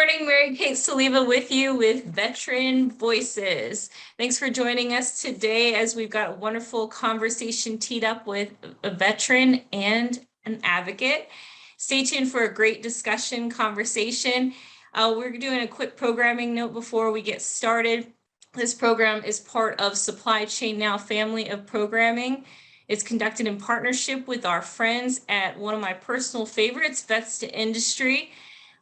morning, Mary Kate Soliva with you with Veteran Voices. Thanks for joining us today as we've got a wonderful conversation teed up with a veteran and an advocate. Stay tuned for a great discussion conversation. We're doing a quick programming note before we get started. This program is part of Supply Chain Now family of programming. It's conducted in partnership with our friends at one of my personal favorites, Vets to Industry.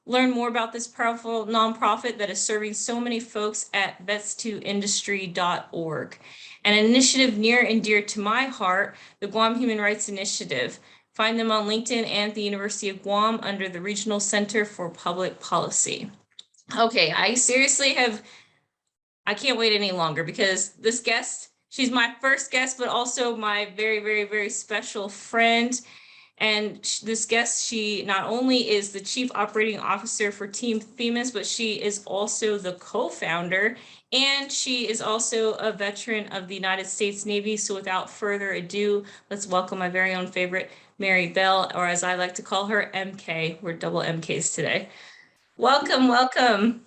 Learn more about this powerful nonprofit that is serving so many folks at vets2industry.org. An initiative near and dear to my heart, the Guam Human Rights Initiative. Find them on LinkedIn and the University of Guam under the Regional Center for Public Policy. Okay, I can't wait any longer because this guest, she's my first guest, but also my very, very, very special friend. And this guest, she not only is the Chief Operating Officer for Team Themis, but she is also the co-founder, and she is also a veteran of the United States Navy. So without further ado, let's welcome my very own favorite, Mary Bell, or as I like to call her, MK. We're double MKs today. Welcome, welcome.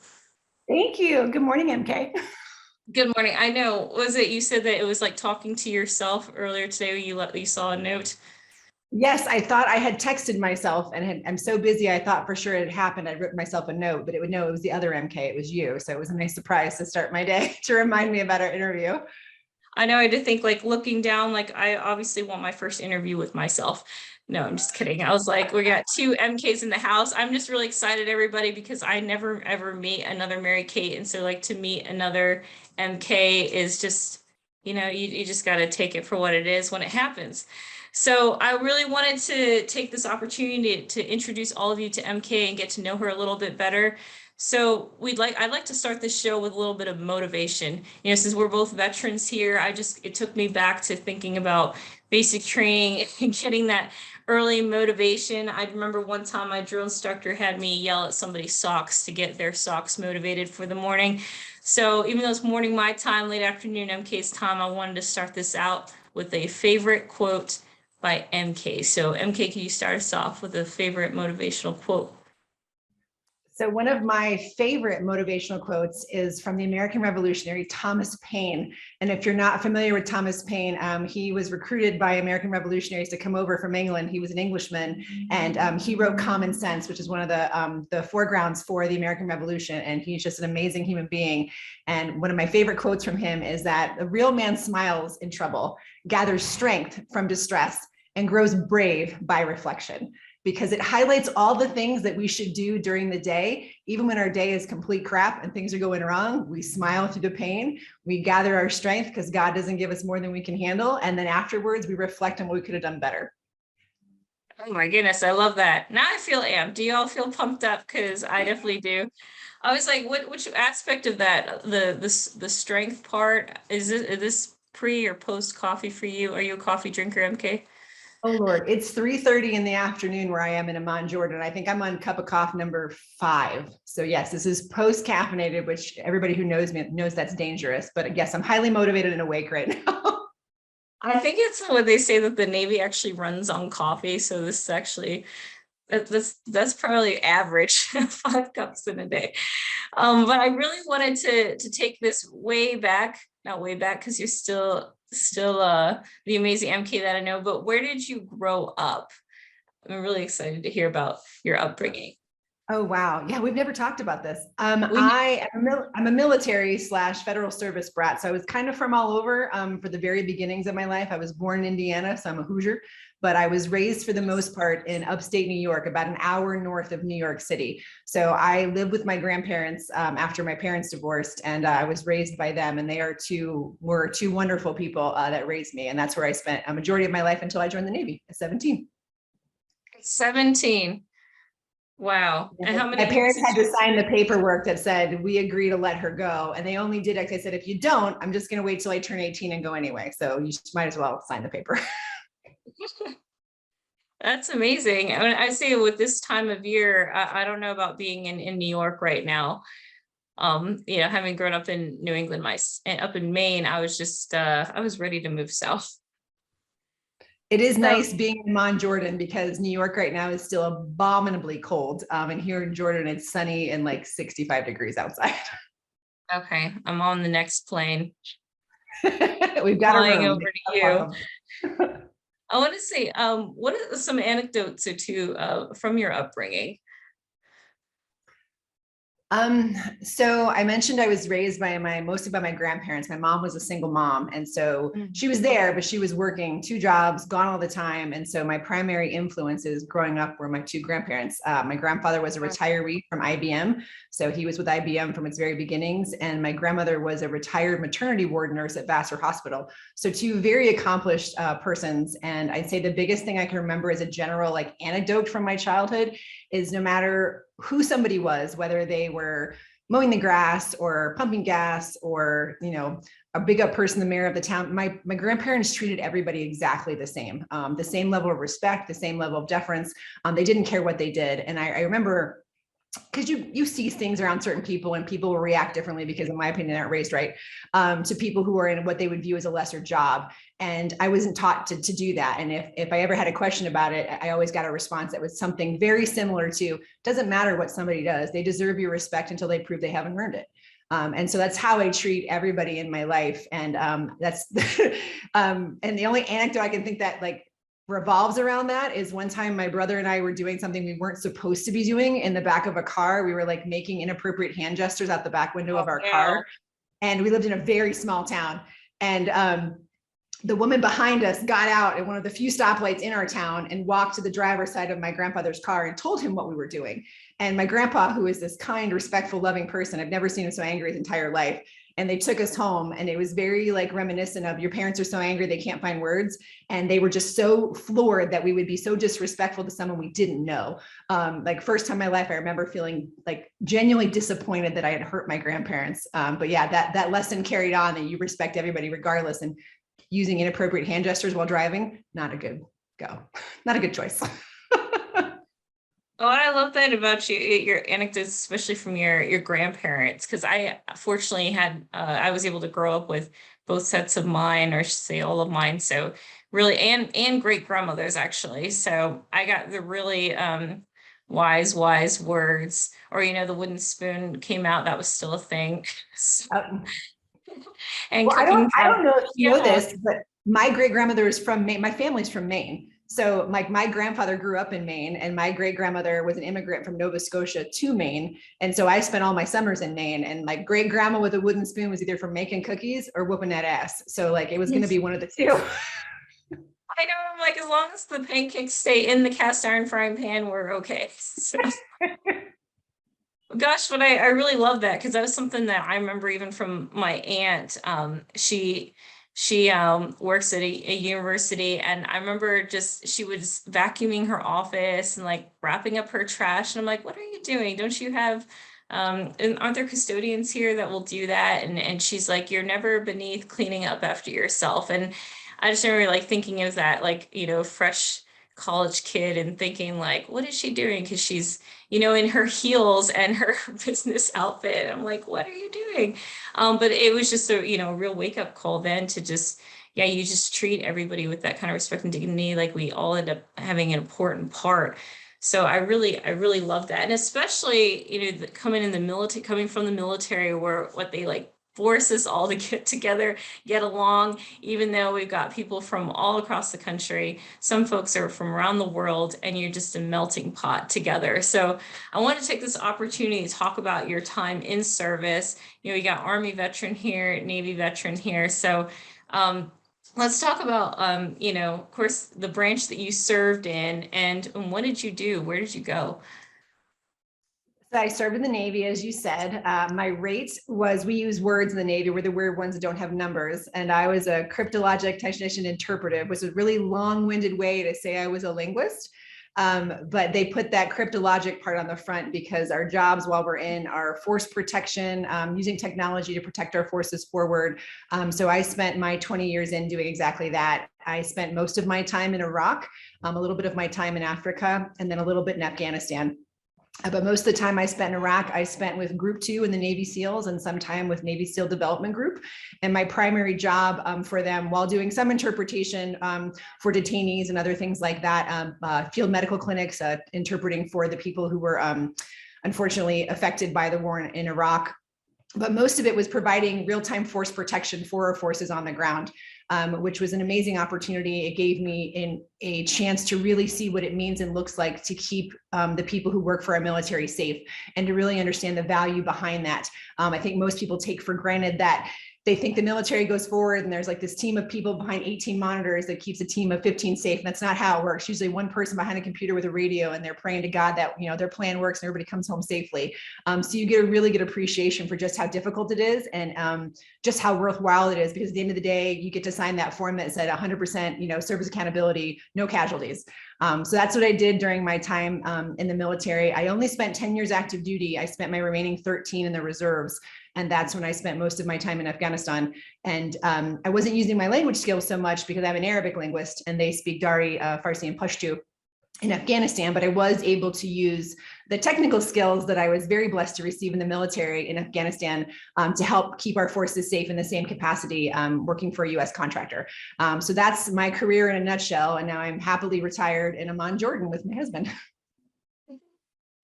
Thank you. Good morning, MK. Good morning. I know, you said that it was like talking to yourself earlier today when you saw a note? Yes, I thought I had texted myself and I'm so busy. I thought for sure it had happened. I'd written myself a note, but it was the other MK. It was you. So it was a nice surprise to start my day to remind me about our interview. I know I did think like looking down, like I obviously want my first interview with myself. No, I'm just kidding. I was like, we got two MKs in the house. I'm just really excited, everybody, because I never ever meet another Mary Kate. And so like to meet another MK is just, you just got to take it for what it is when it happens. So I really wanted to take this opportunity to introduce all of you to MK and get to know her a little bit better. So I'd like to start this show with a little bit of motivation. Since we're both veterans here, it took me back to thinking about basic training and getting that early motivation. I remember one time my drill instructor had me yell at somebody's socks to get their socks motivated for the morning. So even though it's morning my time, late afternoon MK's time, I wanted to start this out with a favorite quote by MK. So MK, can you start us off with a favorite motivational quote? So one of my favorite motivational quotes is from the American Revolutionary, Thomas Paine. And if you're not familiar with Thomas Paine, he was recruited by American revolutionaries to come over from England. He was an Englishman, and he wrote Common Sense, which is one of the foregrounds for the American Revolution. And he's just an amazing human being. And one of my favorite quotes from him is that a real man smiles in trouble, gathers strength from distress, and grows brave by reflection, because it highlights all the things that we should do during the day. Even when our day is complete crap and things are going wrong, we smile through the pain, we gather our strength because God doesn't give us more than we can handle. And then afterwards, we reflect on what we could have done better. Oh my goodness, I love that. Now I feel amped. Do y'all feel pumped up? Because I definitely do. I was like, which aspect of that, the strength part, is this pre or post coffee for you? Are you a coffee drinker, MK? Oh Lord, it's 3:30 in the afternoon where I am in Amman, Jordan. I think I'm on cup of coffee number 5. So yes, this is post-caffeinated, which everybody who knows me knows that's dangerous. But yes, I'm highly motivated and awake right now. I think it's what they say that the Navy actually runs on coffee. So this is actually, that's probably average, 5 cups in a day. But I really wanted to take this way back, not way back because you're still the amazing MK that I know, but where did you grow up? I'm really excited to hear about your upbringing. Oh, wow. Yeah, we've never talked about this. I'm a military / federal service brat. So I was kind of from all over for the very beginnings of my life. I was born in Indiana, so I'm a Hoosier, but I was raised for the most part in upstate New York, about an hour north of New York City. So I lived with my grandparents after my parents divorced, and I was raised by them. And they were two wonderful people that raised me. And that's where I spent a majority of my life until I joined the Navy at 17. 17. Wow. And how many my parents had to sign the paperwork that said, we agree to let her go. And they only did it. I said, if you don't, I'm just going to wait till I turn 18 and go anyway. So you might as well sign the paper. That's amazing. I mean, I say with this time of year, I don't know about being in New York right now. Having grown up in New England, up in Maine, I was just, I was ready to move south. It is So, nice being in Mon Jordan because New York right now is still abominably cold. And here in Jordan, it's sunny and like 65 degrees outside. okay, I'm on the next plane We've got a flying room. over to you. Welcome. I want to say, what are some anecdotes or two from your upbringing? So I mentioned I was raised by mostly by my grandparents. My mom was a single mom. And so Mm. she was there, but she was working two jobs, gone all the time. And so my primary influences growing up were my two grandparents. My grandfather was a retiree from IBM. So he was with IBM from its very beginnings. And my grandmother was a retired maternity ward nurse at Vassar Hospital. So two very accomplished persons. And I'd say the biggest thing I can remember as a general like anecdote from my childhood is no matter who somebody was, whether they were mowing the grass or pumping gas or, you know, a big up person, the mayor of the town, my grandparents treated everybody exactly the same level of respect, the same level of deference. They didn't care what they did. And I remember, because you see things around certain people and people will react differently because in my opinion aren't raised right, to people who are in what they would view as a lesser job. And I wasn't taught to do that. And if I ever had a question about it, I always got a response that was something very similar to, doesn't matter what somebody does, they deserve your respect until they prove they haven't earned it. And so that's how I treat everybody in my life. And that's and the only anecdote I can think that like revolves around that is one time my brother and I were doing something we weren't supposed to be doing in the back of a car. We were like making inappropriate hand gestures out the back window of our car. And we lived in a very small town. And the woman behind us got out at one of the few stoplights in our town and walked to the driver's side of my grandfather's car and told him what we were doing. And my grandpa, who is this kind, respectful, loving person, I've never seen him so angry his entire life. And they took us home, and it was very like reminiscent of your parents are so angry they can't find words. And they were just so floored that we would be so disrespectful to someone we didn't know. Like first time in my life, I remember feeling like genuinely disappointed that I had hurt my grandparents. But yeah, that lesson carried on, that you respect everybody regardless. And using inappropriate hand gestures while driving, not a good not a good choice. Oh, I love that about you, your anecdotes, especially from your grandparents, because I fortunately had I was able to grow up with both sets of mine, or I should say all of mine. So really, and great grandmothers actually. So I got the really wise words, or the wooden spoon came out. That was still a thing. And Well, cooking I time. don't know if you know Yeah. this, but my great grandmother is from Maine. My family's from Maine. So like my grandfather grew up in Maine, and my great grandmother was an immigrant from Nova Scotia to Maine. And so I spent all my summers in Maine, and my great grandma with a wooden spoon was either from making cookies or whooping that ass. So like it was going to be one of the two. I know, I'm like, as long as the pancakes stay in the cast iron frying pan, we're okay. So, gosh, but I really love that, because that was something that I remember even from my aunt. She works at a university, and I remember just she was vacuuming her office and like wrapping up her trash. And I'm like, what are you doing? Don't you have and aren't there custodians here that will do that? And she's like, you're never beneath cleaning up after yourself. And I just remember like thinking of that, like, fresh college kid, and thinking like, what is she doing? Because she's in her heels and her business outfit. I'm like, what are you doing? But it was just a real wake up call then to just, yeah, you just treat everybody with that kind of respect and dignity. Like we all end up having an important part. So I really love that. And especially, coming from the military, where what they like force us all to get together, get along, even though we've got people from all across the country. Some folks are from around the world, and you're just a melting pot together. So I want to take this opportunity to talk about your time in service. We got Army veteran here, Navy veteran here. So let's talk about, of course, the branch that you served in, and what did you do? Where did you go? So I served in the Navy, as you said. My rate was, we use words in the Navy, we're the weird ones that don't have numbers. And I was a cryptologic technician interpretive, which is a really long-winded way to say I was a linguist. But they put that cryptologic part on the front because our jobs while we're in are force protection, using technology to protect our forces forward. So I spent my 20 years in doing exactly that. I spent most of my time in Iraq, a little bit of my time in Africa, and then a little bit in Afghanistan. But most of the time I spent in Iraq, I spent with Group 2 in the Navy SEALs and some time with Navy SEAL Development Group. And my primary job for them, while doing some interpretation for detainees and other things like that, field medical clinics, interpreting for the people who were unfortunately affected by the war in Iraq. But most of it was providing real-time force protection for our forces on the ground, which was an amazing opportunity. It gave me a chance to really see what it means and looks like to keep the people who work for our military safe and to really understand the value behind that. I think most people take for granted that they think the military goes forward and there's like this team of people behind 18 monitors that keeps a team of 15 safe. And that's not how it works. Usually one person behind a computer with a radio and they're praying to God that, you know, their plan works and everybody comes home safely. So you get a really good appreciation for just how difficult it is and just how worthwhile it is, because at the end of the day, you get to sign that form that said 100%, you know, service accountability, no casualties. So that's what I did during my time in the military. I only spent 10 years active duty. I spent my remaining 13 in the reserves. And that's when I spent most of my time in Afghanistan. And I wasn't using my language skills so much because I'm an Arabic linguist and they speak Dari, Farsi, and Pashto in Afghanistan, but I was able to use the technical skills that I was very blessed to receive in the military in Afghanistan to help keep our forces safe in the same capacity, working for a US contractor. So that's my career in a nutshell. And now I'm happily retired in Amman, Jordan with my husband.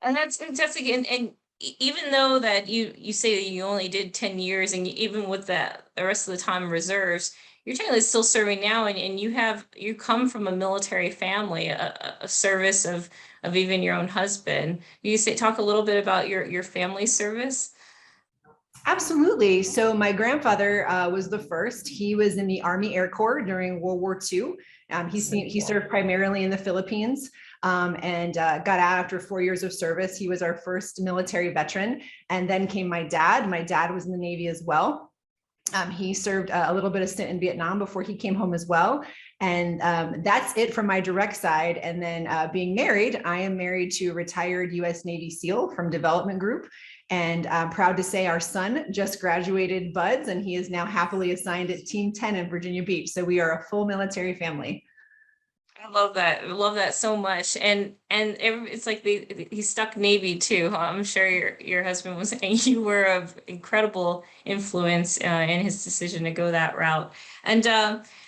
And that's fantastic. And even though that you say that you only did 10 years and even with the rest of the time reserves, you're technically still serving now, and you come from a military family, a service of even your own husband. You talk a little bit about your family service? Absolutely. So my grandfather was the first. He was in the Army Air Corps during World War II. He served primarily in the Philippines and got out after 4 years of service. He was our first military veteran. And then came my dad. My dad was in the Navy as well. He served a little bit of stint in Vietnam before he came home as well. And that's it from my direct side. And then being married, I am married to a retired US Navy SEAL from Development Group. And I'm proud to say our son just graduated BUDS and he is now happily assigned at Team 10 in Virginia Beach. So we are a full military family. I love that. I love that so much. And it's like he stuck Navy too. I'm sure your husband was, and you were of incredible influence in his decision to go that route. And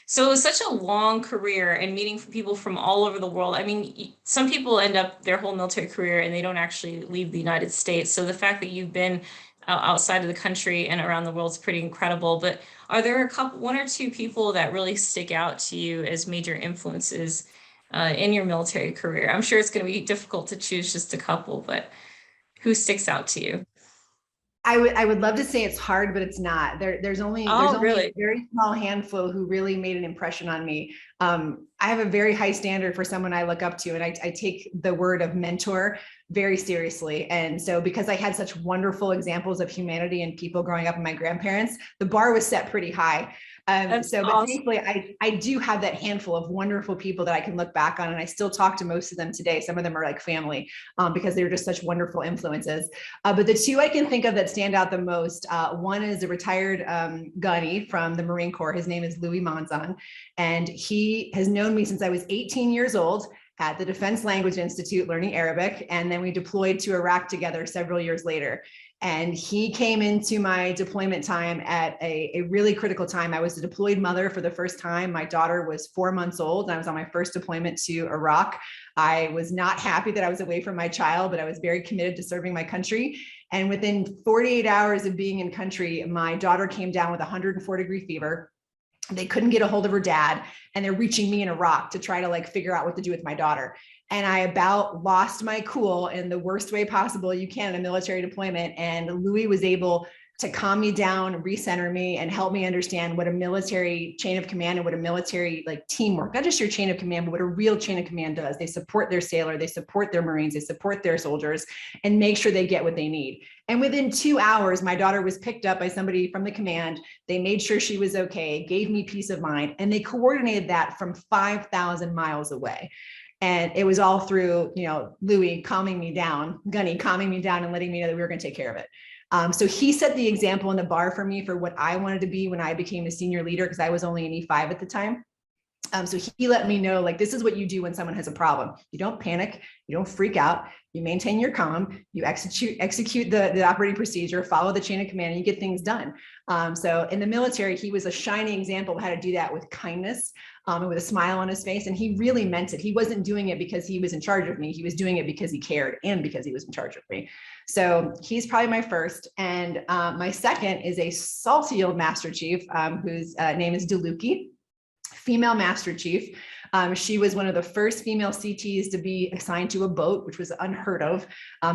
so it was such a long career and meeting people from all over the world. I mean, some people end up their whole military career and they don't actually leave the United States. So the fact that you've been outside of the country and around the world is pretty incredible. But are there one or two people that really stick out to you as major influences in your military career? I'm sure it's going to be difficult to choose just a couple, but who sticks out to you? I would love to say it's hard, but it's not. There's only Really? a very small handful who really made an impression on me. I have a very high standard for someone I look up to, and I take the word of mentor very seriously. And so because I had such wonderful examples of humanity and people growing up with my grandparents, the bar was set pretty high. But thankfully, I do have that handful of wonderful people that I can look back on, and I still talk to most of them today. Some of them are like family because they were just such wonderful influences. But the two I can think of that stand out the most, one is a retired gunny from the Marine Corps. His name is Louis Monzon, and he has known me since I was 18 years old at the Defense Language Institute learning Arabic. And then we deployed to Iraq together several years later. And he came into my deployment time at a really critical time. I was a deployed mother for the first time. My daughter was 4 months old and I was on my first deployment to Iraq. I was not happy that I was away from my child, but I was very committed to serving my country. And within 48 hours of being in country, my daughter came down with 104-degree fever. They couldn't get a hold of her dad, and they're reaching me in Iraq to try to like figure out what to do with my daughter. And I about lost my cool in the worst way possible you can in a military deployment. And Louis was able to calm me down, recenter me, and help me understand what a military chain of command and what a military like teamwork, not just your chain of command, but what a real chain of command does. They support their sailor, they support their Marines, they support their soldiers, and make sure they get what they need. And within 2 hours, my daughter was picked up by somebody from the command. They made sure she was okay, gave me peace of mind, and they coordinated that from 5,000 miles away. And it was all through, you know, Louis calming me down, Gunny calming me down and letting me know that we were going to take care of it. So he set the example in the bar for me for what I wanted to be when I became a senior leader, because I was only an E5 at the time. So he let me know, like, this is what you do when someone has a problem. You don't panic, you don't freak out, you maintain your calm, you execute the operating procedure, follow the chain of command, and you get things done. So in the military, he was a shining example of how to do that with kindness, and with a smile on his face. And he really meant it. He wasn't doing it because he was in charge of me. He was doing it because he cared and because he was in charge of me. So he's probably my first. And my second is a salty old Master Chief, whose name is DeLucchi, female Master Chief. She was one of the first female CTs to be assigned to a boat, which was unheard of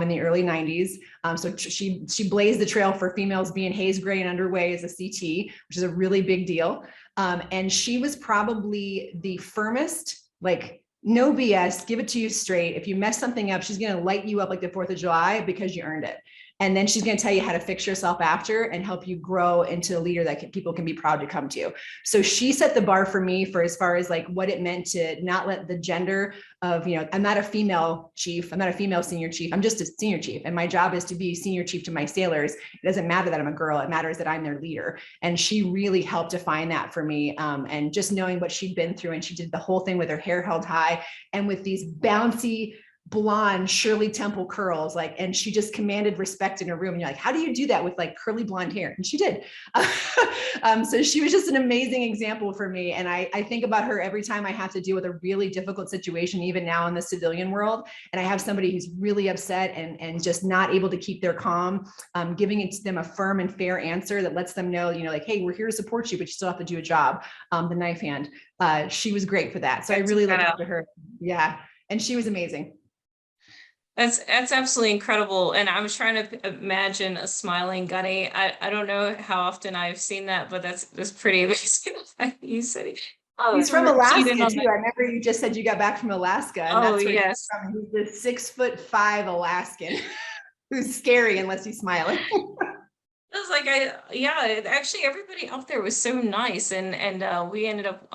in the early 90s. So she blazed the trail for females being haze gray and underway as a CT, which is a really big deal. And she was probably the firmest, like, no BS, give it to you straight. If you mess something up, she's going to light you up like the 4th of July because you earned it. And then she's going to tell you how to fix yourself after and help you grow into a leader that people can be proud to come to. So she set the bar for me for as far as like what it meant to not let the gender of, I'm not a female chief. I'm not a female senior chief. I'm just a senior chief. And my job is to be senior chief to my sailors. It doesn't matter that I'm a girl. It matters that I'm their leader. And she really helped define that for me. And just knowing what she'd been through, and she did the whole thing with her hair held high and with these bouncy, blonde Shirley Temple curls, like, and she just commanded respect in her room. And you're like, how do you do that with like curly blonde hair? And she did. So she was just an amazing example for me. And I think about her every time I have to deal with a really difficult situation, even now in the civilian world. And I have somebody who's really upset and just not able to keep their calm, giving it to them a firm and fair answer that lets them know, like, hey, we're here to support you, but you still have to do a job. The knife hand. She was great for that. So I really look up to her. Yeah. And she was amazing. That's absolutely incredible. And I was trying to imagine a smiling Gunny. I don't know how often I've seen that, but that's pretty amazing. You said it. Oh, he's from Alaska too. I remember you just said you got back from Alaska. And that's where yes. He's the 6'5" Alaskan who's scary unless he's smiling. I was like, actually everybody out there was so nice. And we ended up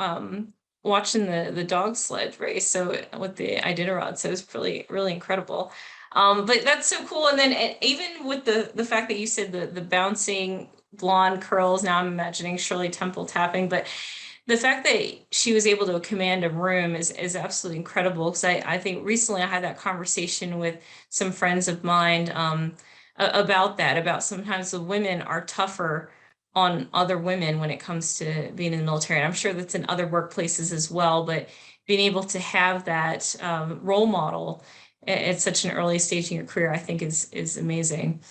watching the dog sled race, so with the Iditarod, so it was really, really incredible. But that's so cool. And then even with the fact that you said the bouncing blonde curls, now I'm imagining Shirley Temple tapping, but the fact that she was able to command a room is absolutely incredible. Because I think recently I had that conversation with some friends of mine about sometimes the women are tougher on other women when it comes to being in the military. And I'm sure that's in other workplaces as well, but being able to have that role model at such an early stage in your career, I think is amazing.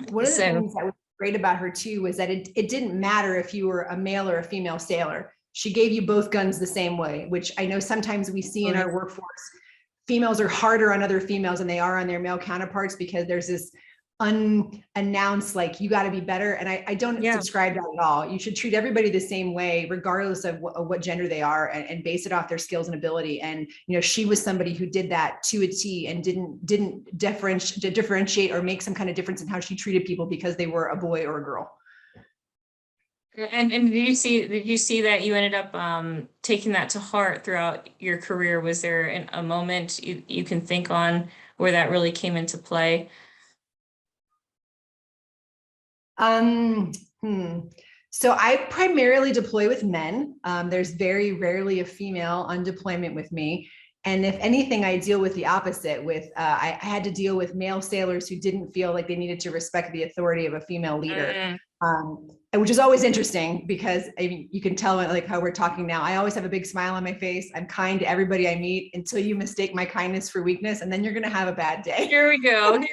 One of the things that was great about her too was that it didn't matter if you were a male or a female sailor. She gave you both guns the same way, which I know sometimes we see in our workforce. Females are harder on other females than they are on their male counterparts because there's this unannounced, like, you got to be better. And I don't subscribe to that at all. You should treat everybody the same way, regardless of what gender they are, and base it off their skills and ability. And, she was somebody who did that to a T and didn't differentiate or make some kind of difference in how she treated people because they were a boy or a girl. And did you see that you ended up taking that to heart throughout your career? Was there a moment you can think on where that really came into play? So I primarily deploy with men. There's very rarely a female on deployment with me. And if anything, I deal with the opposite with, I had to deal with male sailors who didn't feel like they needed to respect the authority of a female leader. Which is always interesting because you can tell like how we're talking now. I always have a big smile on my face. I'm kind to everybody I meet until you mistake my kindness for weakness, and then you're going to have a bad day. Here we go.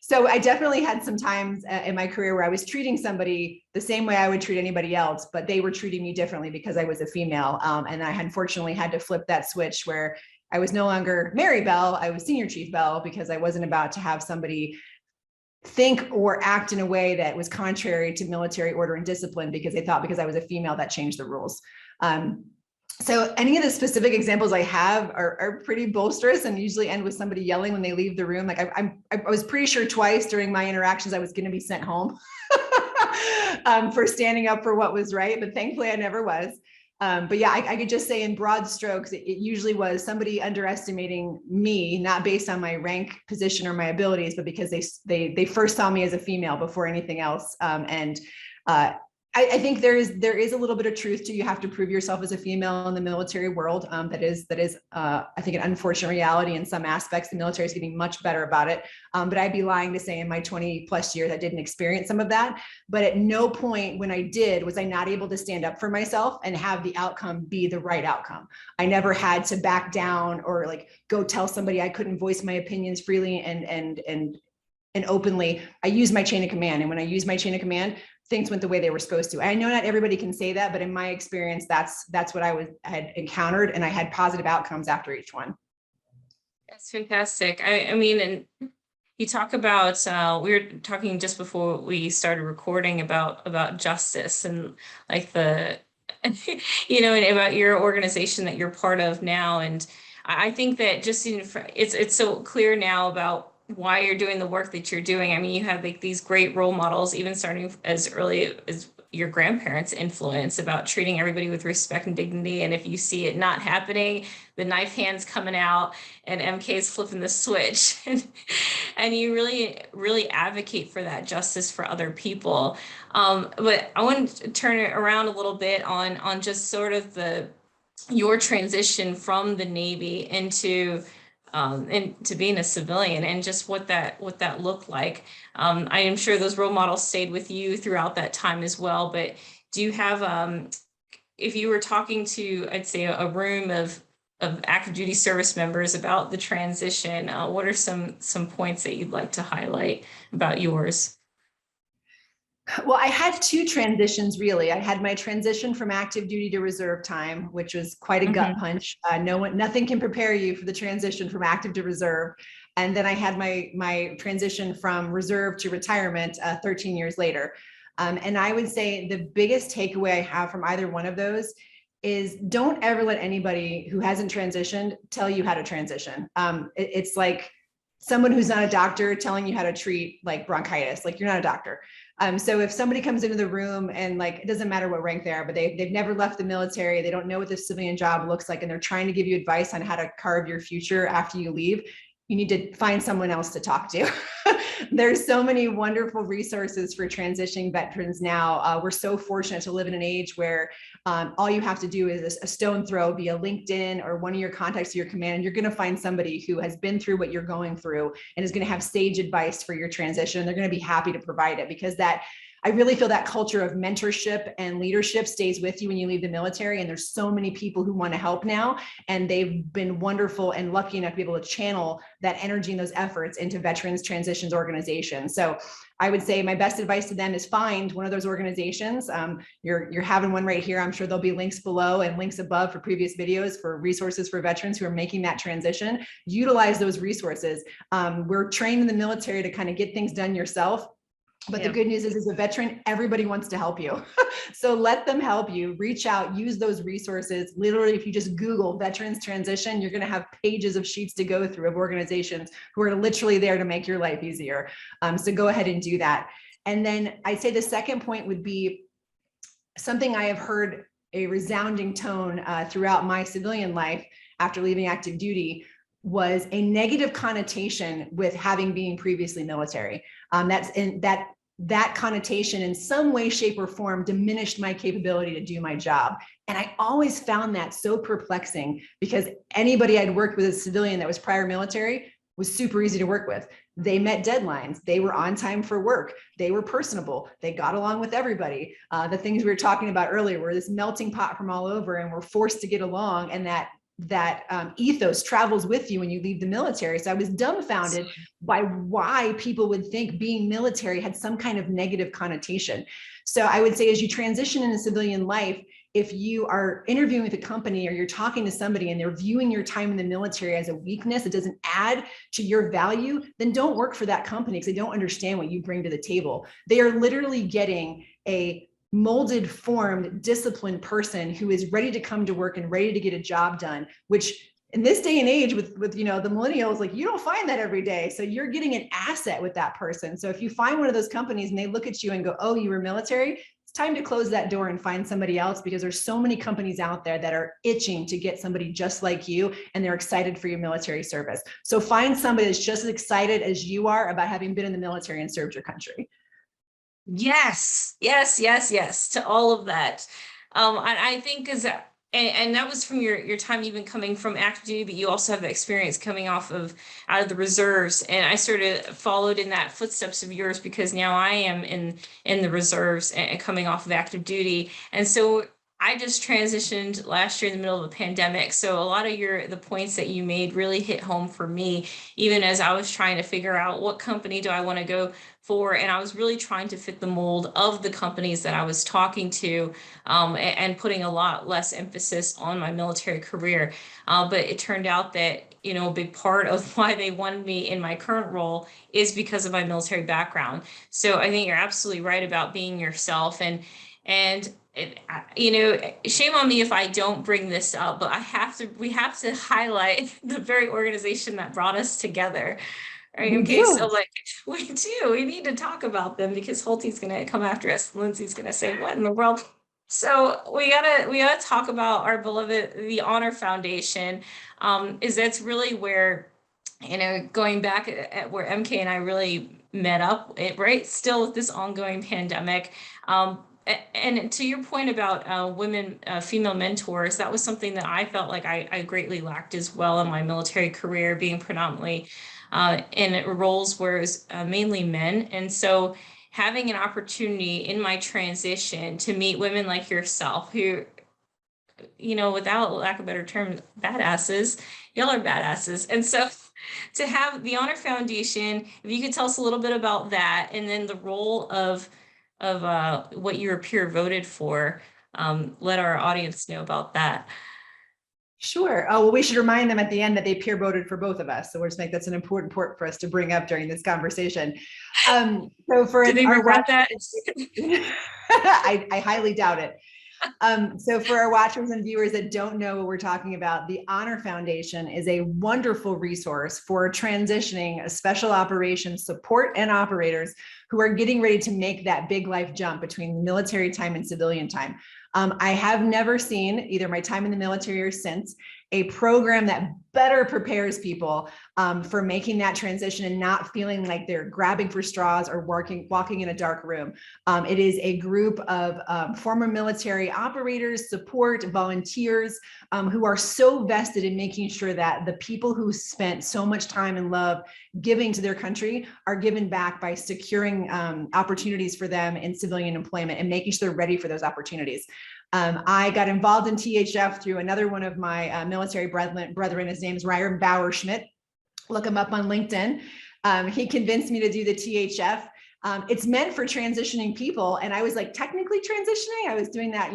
So I definitely had some times in my career where I was treating somebody the same way I would treat anybody else, but they were treating me differently because I was a female. And I unfortunately had to flip that switch where I was no longer Mary Bell, I was Senior Chief Bell, because I wasn't about to have somebody think or act in a way that was contrary to military order and discipline because they thought because I was a female that changed the rules. So any of the specific examples I have are pretty boisterous and usually end with somebody yelling when they leave the room. Like I was pretty sure twice during my interactions I was going to be sent home for standing up for what was right, but thankfully I never was. But yeah, I could just say in broad strokes, it usually was somebody underestimating me, not based on my rank, position, or my abilities, but because they first saw me as a female before anything else. I think there is a little bit of truth to, you have to prove yourself as a female in the military world. That is I think an unfortunate reality in some aspects. The military is getting much better about it. But I'd be lying to say in my 20 plus years, I didn't experience some of that. But at no point when I did, was I not able to stand up for myself and have the outcome be the right outcome. I never had to back down or like go tell somebody I couldn't voice my opinions freely and openly. I used my chain of command. And when I used my chain of command, things went the way they were supposed to. I know not everybody can say that, but in my experience, that's what I had encountered, and I had positive outcomes after each one. That's fantastic. I mean, and you talk about, we were talking just before we started recording about justice and like and about your organization that you're part of now. And I think that just it's so clear now about why you're doing the work that you're doing. I mean, you have like these great role models, even starting as early as your grandparents' influence about treating everybody with respect and dignity. And if you see it not happening, the knife hand's coming out and MK's flipping the switch. And you really, really advocate for that justice for other people. But I want to turn it around a little bit on just sort of your transition from the Navy into being a civilian, and just what that looked like. I am sure those role models stayed with you throughout that time as well. But do you have, if you were talking to, I'd say, a room of active duty service members about the transition, what are some points that you'd like to highlight about yours? Well, I had two transitions, really. I had my transition from active duty to reserve time, which was quite a gut punch. Nothing can prepare you for the transition from active to reserve. And then I had my transition from reserve to retirement 13 years later. And I would say the biggest takeaway I have from either one of those is, don't ever let anybody who hasn't transitioned tell you how to transition. It's like someone who's not a doctor telling you how to treat like bronchitis. Like, you're not a doctor. So if somebody comes into the room and, like, it doesn't matter what rank they are, but they've never left the military, they don't know what the civilian job looks like, and they're trying to give you advice on how to carve your future after you leave, you need to find someone else to talk to. There's so many wonderful resources for transitioning veterans now. We're so fortunate to live in an age where all you have to do is a stone throw via LinkedIn or one of your contacts to your command, and you're going to find somebody who has been through what you're going through and is going to have sage advice for your transition. They're going to be happy to provide it, because I really feel that culture of mentorship and leadership stays with you when you leave the military. And there's so many people who want to help now, and they've been wonderful and lucky enough to be able to channel that energy and those efforts into veterans transitions organizations. So I would say my best advice to them is find one of those organizations. You're having one right here. I'm sure there'll be links below and links above for previous videos for resources for veterans who are making that transition. Utilize those resources. We're trained in the military to kind of get things done yourself. But the good news is, as a veteran, everybody wants to help you. So let them help you. Reach out, use those resources. Literally, if you just Google veterans transition, you're going to have pages of sheets to go through of organizations who are literally there to make your life easier. So go ahead and do that. And then I'd say the second point would be something I have heard a resounding tone throughout my civilian life after leaving active duty, was a negative connotation with having been previously military. That connotation in some way, shape, or form diminished my capability to do my job. And I always found that so perplexing, because anybody I'd worked with as a civilian that was prior military was super easy to work with. They met deadlines. They were on time for work. They were personable. They got along with everybody. The things we were talking about earlier were this melting pot from all over, and we're forced to get along, and that ethos travels with you when you leave the military. So I was dumbfounded by why people would think being military had some kind of negative connotation. So I would say, as you transition into civilian life, if you are interviewing with a company or you're talking to somebody and they're viewing your time in the military as a weakness, it doesn't add to your value, then don't work for that company, because they don't understand what you bring to the table. They are literally getting a molded, formed, disciplined person who is ready to come to work and ready to get a job done, which in this day and age with the millennials, like, you don't find that every day. So you're getting an asset with that person. So if you find one of those companies and they look at you and go, oh, you were military, it's time to close that door and find somebody else, because there's so many companies out there that are itching to get somebody just like you, and they're excited for your military service. So find somebody that's just as excited as you are about having been in the military and served your country. Yes, yes, yes, yes, to all of that. I think is that, and that was from your time even coming from active duty, but you also have the experience coming off of out of the reserves. And I sort of followed in that footsteps of yours because now I am in the reserves and coming off of active duty. And so I just transitioned last year in the middle of a pandemic. So a lot of the points that you made really hit home for me, even as I was trying to figure out what company do I want to go for, and I was really trying to fit the mold of the companies that I was talking to, and putting a lot less emphasis on my military career. But it turned out that, a big part of why they wanted me in my current role is because of my military background. So I think you're absolutely right about being yourself, and shame on me if I don't bring this up, but we have to highlight the very organization that brought us together. Right. We Okay. So do. like we do, we need to talk about them because Holtie's gonna come after us. Lindsay's gonna say, what in the world? So we gotta talk about our beloved the Honor Foundation. Is that's really where, going back at where MK and I really met up, right? Still with this ongoing pandemic. And to your point about women, female mentors, that was something that I felt like I greatly lacked as well in my military career, being predominantly in roles where it was mainly men. And so having an opportunity in my transition to meet women like yourself who, without lack of better term, badasses, y'all are badasses. And so to have the Honor Foundation, if you could tell us a little bit about that, and then the role of what your peer voted for, let our audience know about that. Sure. Oh, well, we should remind them at the end that they peer voted for both of us. So we'll just make that's an important part for us to bring up during this conversation. So for Did they our regret that? I highly doubt it. So for our watchers and viewers that don't know what we're talking about, the Honor Foundation is a wonderful resource for transitioning special operations support and operators who are getting ready to make that big life jump between military time and civilian time. I have never seen, either my time in the military or since, a program that better prepares people for making that transition and not feeling like they're grabbing for straws or walking in a dark room. It is a group of former military operators, support, volunteers who are so vested in making sure that the people who spent so much time and love giving to their country are given back by securing opportunities for them in civilian employment and making sure they're ready for those opportunities. I got involved in THF through another one of my military brethren. His name is Ryan Bauer Schmidt. Look him up on LinkedIn. He convinced me to do the THF. It's meant for transitioning people. And I was like technically transitioning. I was doing that,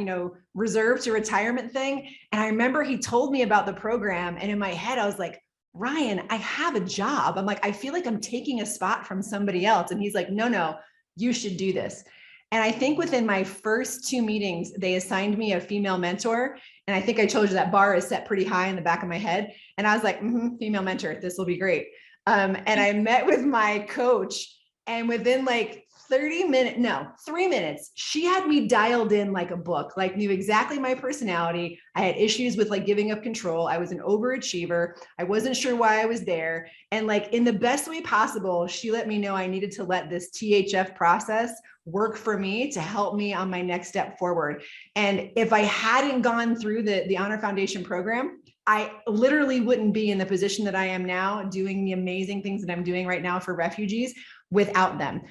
reserve to retirement thing. And I remember he told me about the program. And in my head, I was like, Ryan, I have a job. I'm like, I feel like I'm taking a spot from somebody else. And he's like, no, you should do this. And I think within my first 2 meetings, they assigned me a female mentor. And I think I told you that bar is set pretty high in the back of my head. And I was like, female mentor, this will be great. And I met with my coach, and within like 3 minutes, she had me dialed in like a book, like knew exactly my personality. I had issues with like giving up control. I was an overachiever. I wasn't sure why I was there. And like in the best way possible, she let me know I needed to let this THF process work for me to help me on my next step forward. And if I hadn't gone through the Honor Foundation program, I literally wouldn't be in the position that I am now doing the amazing things that I'm doing right now for refugees without them.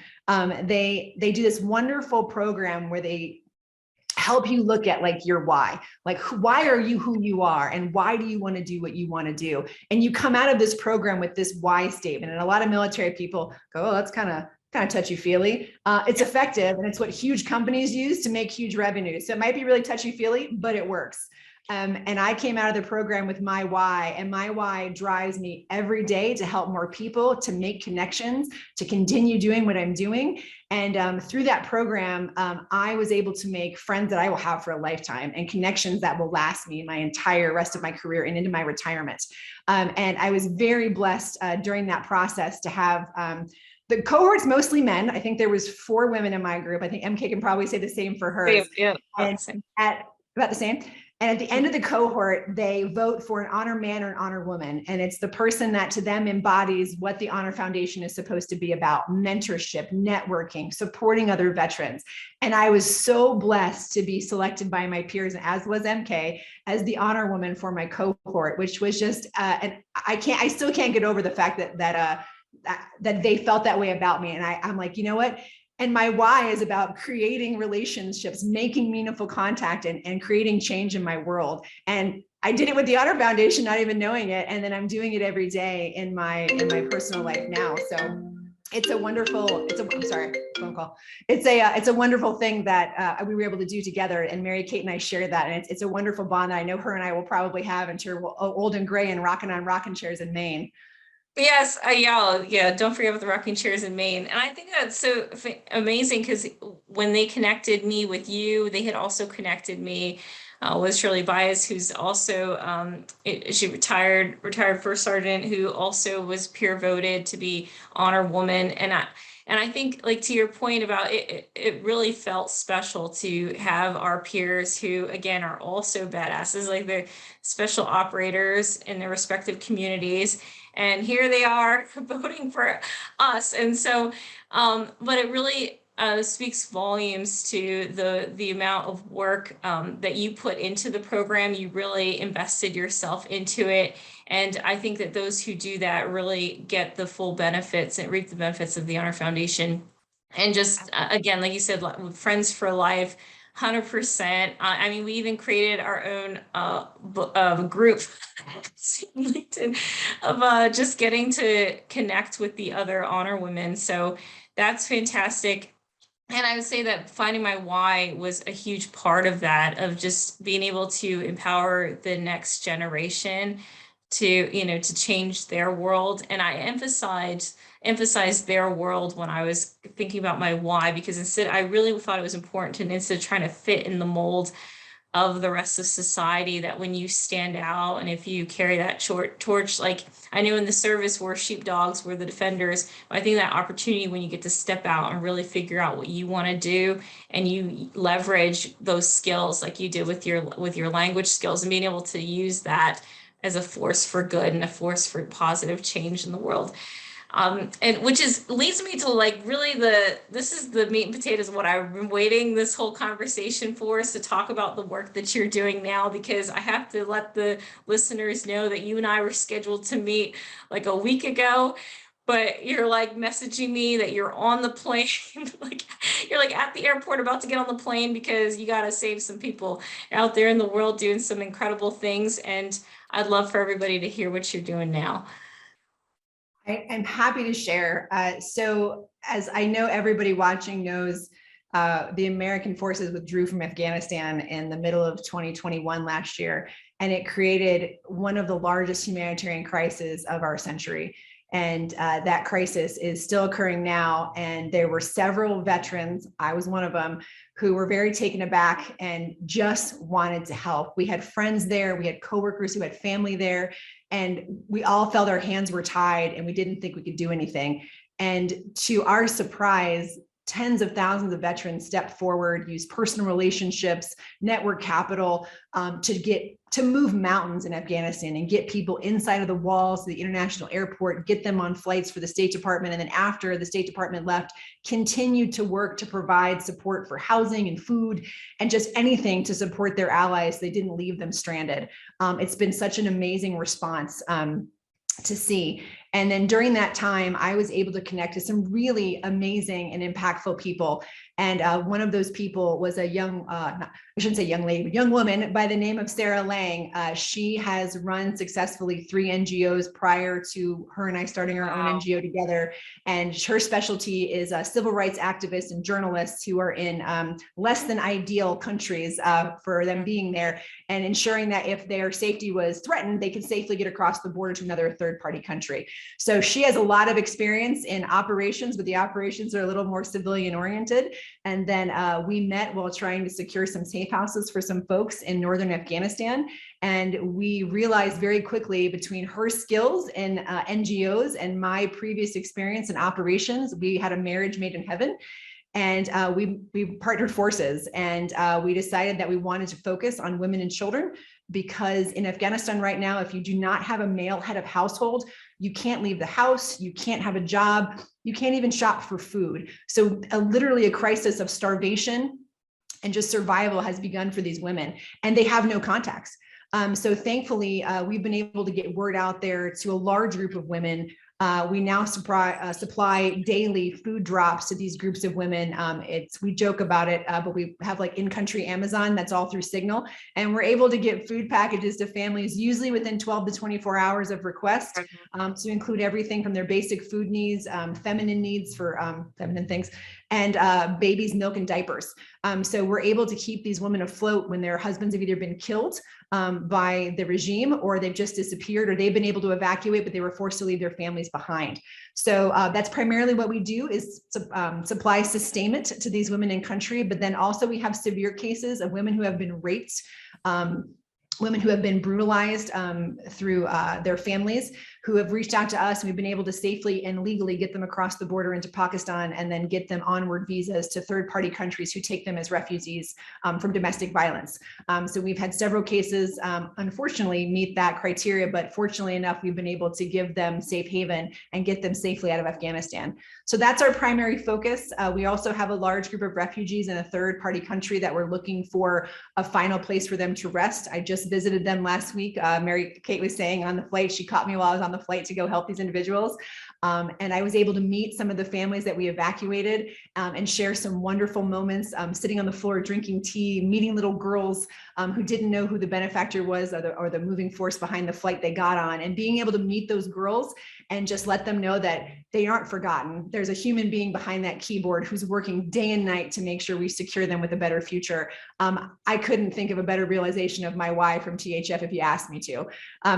They do this wonderful program where they help you look at like your why, like why are you who you are and why do you want to do what you want to do? And you come out of this program with this why statement. And a lot of military people go, oh, that's kind of touchy-feely. It's effective, and it's what huge companies use to make huge revenues. So it might be really touchy-feely, but it works. And I came out of the program with my why, and my why drives me every day to help more people, to make connections, to continue doing what I'm doing. And through that program, I was able to make friends that I will have for a lifetime and connections that will last me my entire rest of my career and into my retirement. And I was very blessed during that process to have the cohort's mostly men. I think there was 4 women in my group. I think MK can probably say the same for hers. Yeah, and same. at about the same. And at the end of the cohort, they vote for an honor man or an honor woman. And it's the person that to them embodies what the Honor Foundation is supposed to be about: mentorship, networking, supporting other veterans. And I was so blessed to be selected by my peers, as was MK, as the honor woman for my cohort, which was just, and I still can't get over the fact that they felt that way about me. And I'm like, you know what? And my why is about creating relationships, making meaningful contact, and creating change in my world. And I did it with the Honor Foundation, not even knowing it. And then I'm doing it every day in my personal life now. So it's a wonderful, I'm sorry, phone call. It's a wonderful thing that we were able to do together. And Mary Kate and I share that. And it's a wonderful bond that I know her and I will probably have until we're old and gray and rocking on rocking chairs in Maine. Yes, yeah. Don't forget about the rocking chairs in Maine. And I think that's so amazing because when they connected me with you, they had also connected me with Shirley Bias, who's also she retired first sergeant, who also was peer voted to be honor woman. And I think, like, to your point about it really felt special to have our peers who, again, are also badasses, like they're special operators in their respective communities. And here they are voting for us. And so, but it really speaks volumes to the amount of work that you put into the program. You really invested yourself into it. And I think that those who do that really get the full benefits and reap the benefits of the Honor Foundation. And just, again, like you said, friends for life. 100%. I mean, we even created our own group LinkedIn of just getting to connect with the other honor women. So that's fantastic. And I would say that finding my why was a huge part of that, of just being able to empower the next generation to, to change their world. And I emphasized their world when I was thinking about my why, because instead I really thought it was important to, instead of trying to fit in the mold of the rest of society, that when you stand out and if you carry that short torch, like I knew in the service where sheepdogs were the defenders, but I think that opportunity when you get to step out and really figure out what you want to do, and you leverage those skills like you did with your language skills, and being able to use that as a force for good and a force for positive change in the world. And which leads me to, like, really this is the meat and potatoes of what I've been waiting this whole conversation for, is to talk about the work that you're doing now, because I have to let the listeners know that you and I were scheduled to meet like a week ago, but you're like messaging me that you're on the plane, like you're like at the airport about to get on the plane because you got to save some people out there in the world doing some incredible things. And I'd love for everybody to hear what you're doing now. I'm happy to share. So as I know everybody watching knows, the American forces withdrew from Afghanistan in the middle of 2021 last year, and it created one of the largest humanitarian crises of our century. And that crisis is still occurring now. And there were several veterans, I was one of them, who were very taken aback and just wanted to help. We had friends there, we had coworkers who had family there, and we all felt our hands were tied and we didn't think we could do anything. And to our surprise, tens of thousands of veterans stepped forward, used personal relationships, network capital, to move mountains in Afghanistan and get people inside of the walls of the international airport, get them on flights for the State Department. And then after the State Department left, continued to work to provide support for housing and food and just anything to support their allies. They didn't leave them stranded. It's been such an amazing response to see. And then during that time, I was able to connect to some really amazing and impactful people. And one of those people was a young, I shouldn't say young lady, but young woman by the name of Sarah Lang. She has run successfully 3 NGOs prior to her and I starting our own NGO together. And her specialty is civil rights activists and journalists who are in less than ideal countries for them being there, and ensuring that if their safety was threatened, they could safely get across the border to another third-party country. So she has a lot of experience in operations, but the operations are a little more civilian oriented. And then we met while trying to secure some safe houses for some folks in northern Afghanistan. And we realized very quickly, between her skills in NGOs and my previous experience in operations, we had a marriage made in heaven. And we partnered forces, and we decided that we wanted to focus on women and children, because in Afghanistan right now, if you do not have a male head of household, you can't leave the house, you can't have a job, you can't even shop for food. So literally a crisis of starvation and just survival has begun for these women, and they have no contacts. So thankfully, we've been able to get word out there to a large group of women. We now supply daily food drops to these groups of women. We joke about it, but we have like in-country Amazon that's all through Signal, and we're able to get food packages to families usually within 12 to 24 hours of request, to include everything from their basic food needs, feminine needs for feminine things, and babies' milk and diapers. So we're able to keep these women afloat when their husbands have either been killed by the regime, or they've just disappeared, or they've been able to evacuate, but they were forced to leave their families behind. So that's primarily what we do, is supply sustainment to these women in country. But then also we have severe cases of women who have been raped, women who have been brutalized through their families, who have reached out to us, and we've been able to safely and legally get them across the border into Pakistan, and then get them onward visas to third-party countries who take them as refugees from domestic violence. So we've had several cases, unfortunately, meet that criteria, but fortunately enough, we've been able to give them safe haven and get them safely out of Afghanistan. So that's our primary focus. We also have a large group of refugees in a third-party country that we're looking for a final place for them to rest. I just visited them last week. Mary Kate was saying on the flight, she caught me while I was on the flight to go help these individuals. And I was able to meet some of the families that we evacuated, and share some wonderful moments, sitting on the floor, drinking tea, meeting little girls who didn't know who the benefactor was, or the moving force behind the flight they got on, and being able to meet those girls and just let them know that they aren't forgotten. There's a human being behind that keyboard who's working day and night to make sure we secure them with a better future. I couldn't think of a better realization of my why from THF if you asked me to.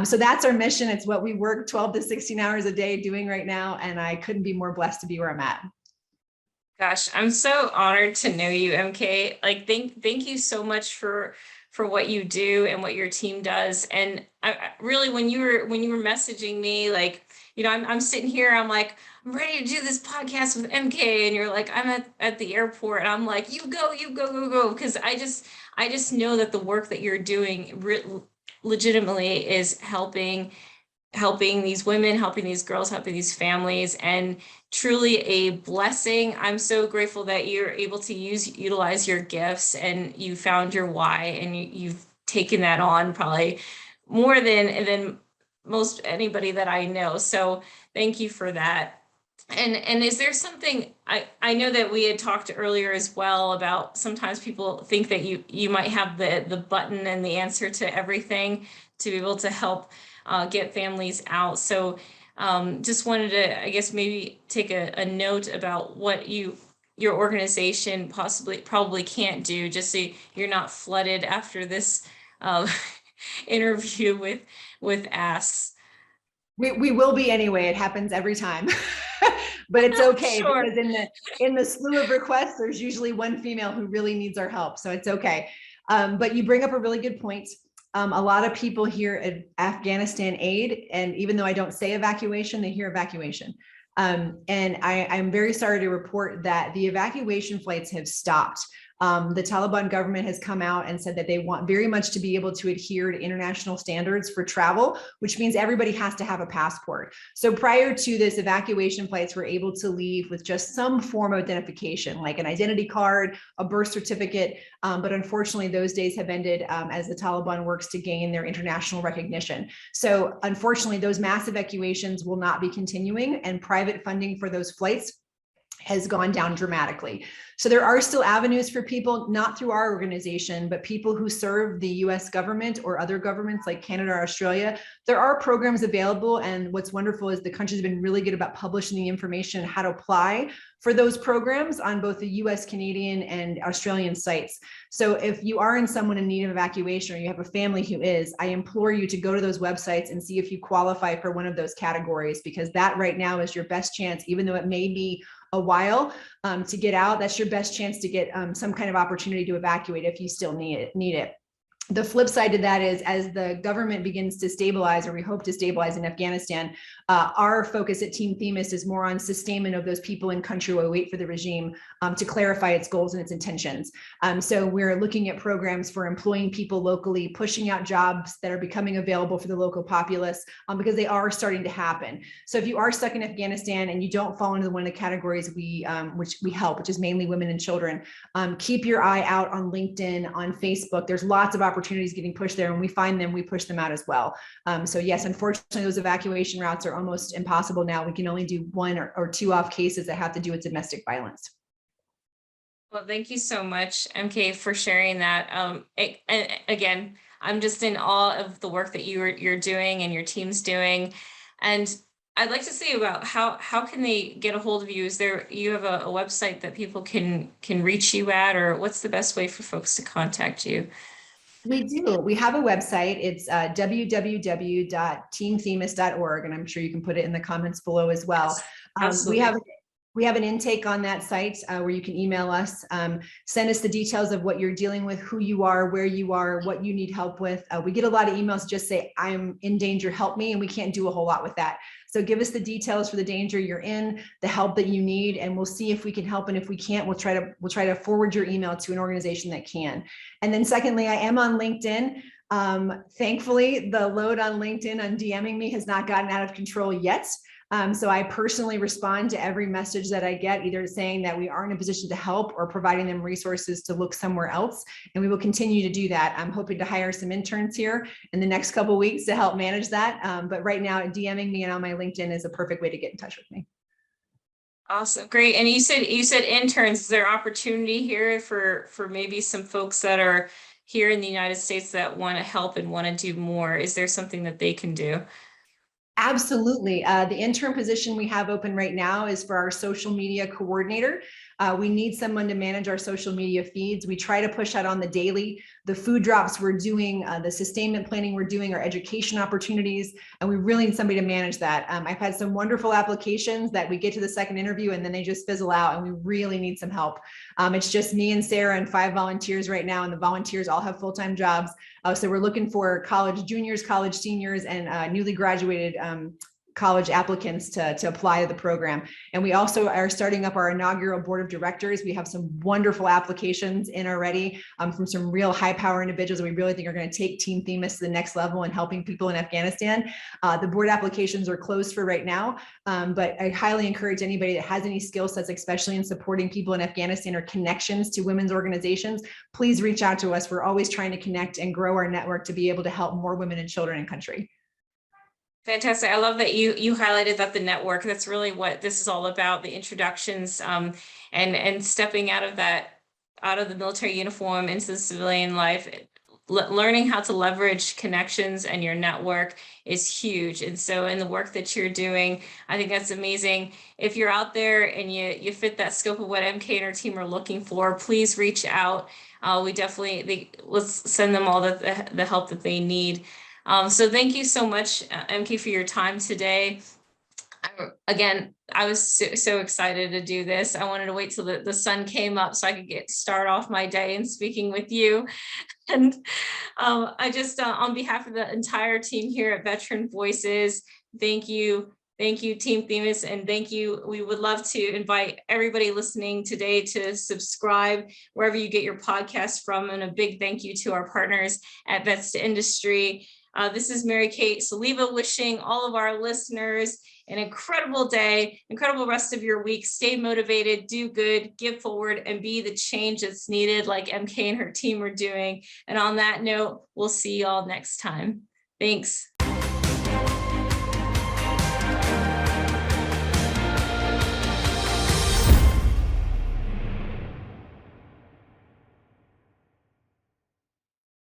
So that's our mission. It's what we work 12 to 16 hours a day doing right now. And I couldn't be more blessed to be where I'm at. Gosh, I'm so honored to know you, MK. Like, thank you so much for what you do and what your team does. And I really, when you were messaging me, like, I'm sitting here, I'm like, I'm ready to do this podcast with MK, and you're like, I'm at the airport, and I'm like, you go, because I just know that the work that you're doing legitimately is helping these women, helping these girls, helping these families, and truly a blessing. I'm so grateful that you're able to utilize your gifts, and you found your why, and you've taken that on probably more than most anybody that I know. So thank you for that. And is there something, I know that we had talked earlier as well about sometimes people think that you might have the button and the answer to everything to be able to help get families out. So just wanted to, I guess, maybe take a note about what your organization probably can't do, just so you're not flooded after this interview with asks. We will be anyway. It happens every time. But it's okay, sure. Because in the slew of requests, there's usually one female who really needs our help. So it's okay. But you bring up a really good point. A lot of people hear Afghanistan aid, and even though I don't say evacuation, they hear evacuation. And I'm very sorry to report that the evacuation flights have stopped. The Taliban government has come out and said that they want very much to be able to adhere to international standards for travel, which means everybody has to have a passport. So prior to this, evacuation flights were able to leave with just some form of identification, like an identity card, a birth certificate. But unfortunately, those days have ended as the Taliban works to gain their international recognition. So unfortunately, those mass evacuations will not be continuing, and private funding for those flights has gone down dramatically. So there are still avenues for people, not through our organization, but people who serve the US government or other governments like Canada or Australia. There are programs available. And what's wonderful is the country's been really good about publishing the information, how to apply for those programs on both the US, Canadian, and Australian sites. So if you are someone in need of evacuation, or you have a family who is, I implore you to go to those websites and see if you qualify for one of those categories, because that right now is your best chance, even though it may be a while to get out. That's your best chance to get some kind of opportunity to evacuate if you still need it. The flip side to that is, as the government begins to stabilize, or we hope to stabilize in Afghanistan, our focus at Team Themis is more on sustainment of those people in country while we wait for the regime to clarify its goals and its intentions. So we're looking at programs for employing people locally, pushing out jobs that are becoming available for the local populace, because they are starting to happen. So if you are stuck in Afghanistan and you don't fall into one of the categories which we help, which is mainly women and children, keep your eye out on LinkedIn, on Facebook. There's lots of opportunities getting pushed there. When we find them, we push them out as well. So yes, unfortunately, those evacuation routes are almost impossible now. We can only do one or two off cases that have to do with domestic violence. Well, thank you so much, MK, for sharing that. And again, I'm just in awe of the work that you're doing and your team's doing. And I'd like to say about how can they get a hold of you? Is there, you have a website that people can reach you at, or what's the best way for folks to contact you? We do. We have a website. It's www.teamthemis.org, and I'm sure you can put it in the comments below as well. Absolutely. We have an intake on that site where you can email us, send us the details of what you're dealing with, who you are, where you are, what you need help with. We get a lot of emails just say, I'm in danger, help me, and we can't do a whole lot with that. So give us the details for the danger you're in, the help that you need, and we'll see if we can help. And if we can't, we'll try to forward your email to an organization that can. And then secondly, I am on LinkedIn. Thankfully, the load on LinkedIn on DMing me has not gotten out of control yet. So I personally respond to every message that I get, either saying that we are in a position to help or providing them resources to look somewhere else. And we will continue to do that. I'm hoping to hire some interns here in the next couple of weeks to help manage that. But right now, DMing me and on my LinkedIn is a perfect way to get in touch with me. Awesome. Great. And you said interns. Is there opportunity here for maybe some folks that are here in the United States that want to help and want to do more? Is there something that they can do? Absolutely. The intern position we have open right now is for our social media coordinator. We need someone to manage our social media feeds. We try to push out on the daily, the food drops we're doing, the sustainment planning we're doing, our education opportunities, and we really need somebody to manage that. I've had some wonderful applications that we get to the second interview and then they just fizzle out, and we really need some help. It's just me and Sarah and 5 volunteers right now, and the volunteers all have full-time jobs. So we're looking for college juniors, college seniors, and newly graduated college applicants to apply to the program. And we also are starting up our inaugural board of directors. We have some wonderful applications in already from some real high power individuals that we really think are going to take Team Themis to the next level in helping people in Afghanistan. The board applications are closed for right now, but I highly encourage anybody that has any skill sets, especially in supporting people in Afghanistan or connections to women's organizations, please reach out to us. We're always trying to connect and grow our network to be able to help more women and children in country. Fantastic. I love that you highlighted that the network. That's really what this is all about, the introductions, and stepping out of the military uniform into the civilian life. Learning how to leverage connections and your network is huge. And so in the work that you're doing, I think that's amazing. If you're out there and you fit that scope of what MK and her team are looking for, please reach out. Let's send them all the help that they need. So thank you so much, MK, for your time today. Again, I was so excited to do this. I wanted to wait till the sun came up so I could start off my day and speaking with you. And I just, on behalf of the entire team here at Veteran Voices, thank you. Thank you, Team Themis, and thank you. We would love to invite everybody listening today to subscribe wherever you get your podcast from. And a big thank you to our partners at Vets to Industry. This is Mary Kate Soliva wishing all of our listeners an incredible day, incredible rest of your week. Stay motivated, do good, give forward, and be the change that's needed like MK and her team are doing. And on that note, we'll see you all next time. Thanks.